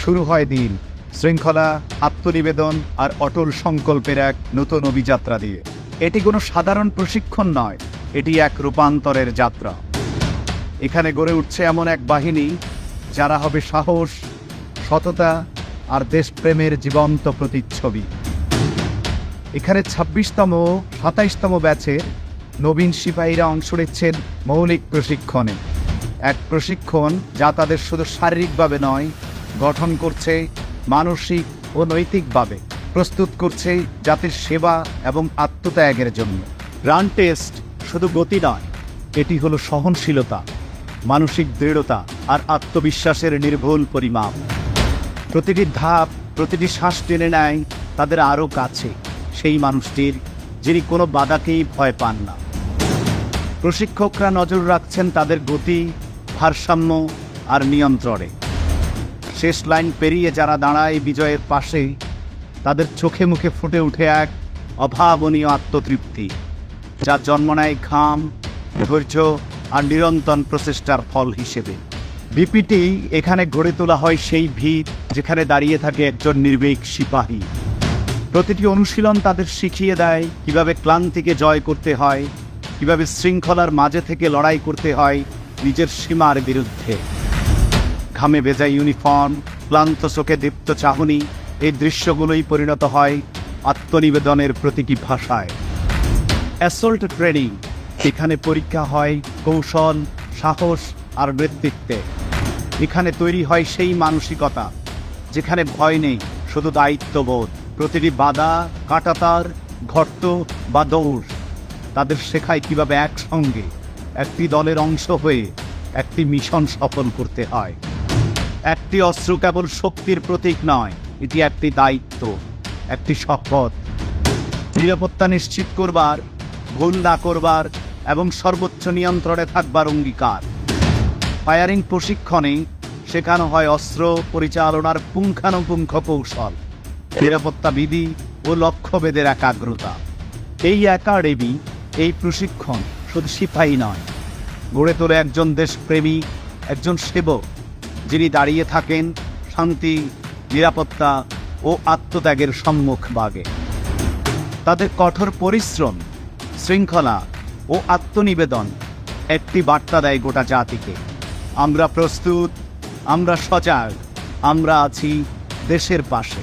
শুরু হয় দিন শৃঙ্খলা, আত্মনিবেদন আর অটল সংকল্পের এক নতুন অভিযাত্রা দিয়ে। এটি কোনো সাধারণ প্রশিক্ষণ নয়, এটি এক রূপান্তরের যাত্রা। এখানে গড়ে উঠছে এমন এক বাহিনী যারা হবে সাহস, সততা আর দেশপ্রেমের জীবন্ত প্রতিচ্ছবি। এখানে ২৬তম ২৭তম ব্যাচের নবীন সিপাহীরা অংশ নিচ্ছেন মৌলিক প্রশিক্ষণে। এক প্রশিক্ষণ যা তাদের শুধু শারীরিকভাবে নয়, গঠন করছে মানসিক ও নৈতিকভাবে, প্রস্তুত করছে জাতির সেবা এবং আত্মত্যাগের জন্য। রান টেস্ট শুধু গতি নয়, এটি হলো সহনশীলতা, মানসিক দৃঢ়তা আর আত্মবিশ্বাসের নির্ভুল পরিমাপ। প্রতিটি ধাপ, প্রতিটি শ্বাস টেনে নেয় তাদের আরও কাছে সেই মানুষটির যিনি কোনো বাধাকেই ভয় পান না। প্রশিক্ষকরা নজর রাখছেন তাদের গতি, ভারসাম্য আর নিয়ন্ত্রণে। শেষ লাইন পেরিয়ে যারা দাঁড়ায় বিজয়ের পাশে, তাদের চোখে মুখে ফুটে উঠে এক অভাবনীয় আত্মতৃপ্তি, যা জন্ম নেয় ঘাম, ধৈর্য আর নিরন্তর প্রচেষ্টার ফল হিসেবে। বিপিটি এখানে গড়ে তোলা হয় সেই ভিত যেখানে দাঁড়িয়ে থাকে একজন নির্ভীক সিপাহী। প্রতিটি অনুশীলন তাদের শিখিয়ে দেয় কিভাবে ক্লান্তিকে জয় করতে হয়, কিভাবে শৃঙ্খলার মাঝে থেকে লড়াই করতে হয় নিজের সীমার বিরুদ্ধে। ঘামে ভেজা ইউনিফর্ম, ক্লান্ত চোখে দীপ্ত চাহনি, এই দৃশ্যগুলোই পরিণত হয় আত্মনিবেদনের প্রতীকী ভাষায়। অ্যাসল্ট ট্রেনিং, এখানে পরীক্ষা হয় কৌশল, সাহস আর নেতৃত্বে। এখানে তৈরি হয় সেই মানসিকতা যেখানে ভয় নেই, শুধু দায়িত্ববোধ। প্রতিটি বাধা, কাঁটাতার, গর্ত বা দৌড় তাদের শেখায় কিভাবে একসঙ্গে একটি দলের অংশ হয়ে একটি মিশন সফল করতে হয়। একটি অস্ত্র কেবল শক্তির প্রতীক নয়, এটি একটি দায়িত্ব, একটি শপথ। নিরাপত্তা নিশ্চিত করবার, ভুল না করবার এবং সর্বোচ্চ নিয়ন্ত্রণে থাকবার অঙ্গীকার। ফায়ারিং প্রশিক্ষণে শেখানো হয় অস্ত্র পরিচালনার পুঙ্খানুপুঙ্খ কৌশল, নিরাপত্তা বিধি ও লক্ষ্যভেদের একাগ্রতা। এই একাডেমি, এই প্রশিক্ষণ শুধু সিপাহী নয়, গড়ে তোলে একজন দেশপ্রেমী, একজন সেবক যিনি দাঁড়িয়ে থাকেন শান্তি, নিরাপত্তা ও আত্মত্যাগের সম্মুখভাগে। তাদের কঠোর পরিশ্রম, শৃঙ্খলা ও আত্মনিবেদন একটি বার্তা দেয় গোটা জাতিকে, আমরা প্রস্তুত, আমরা সজাগ, আমরা আছি দেশের পাশে।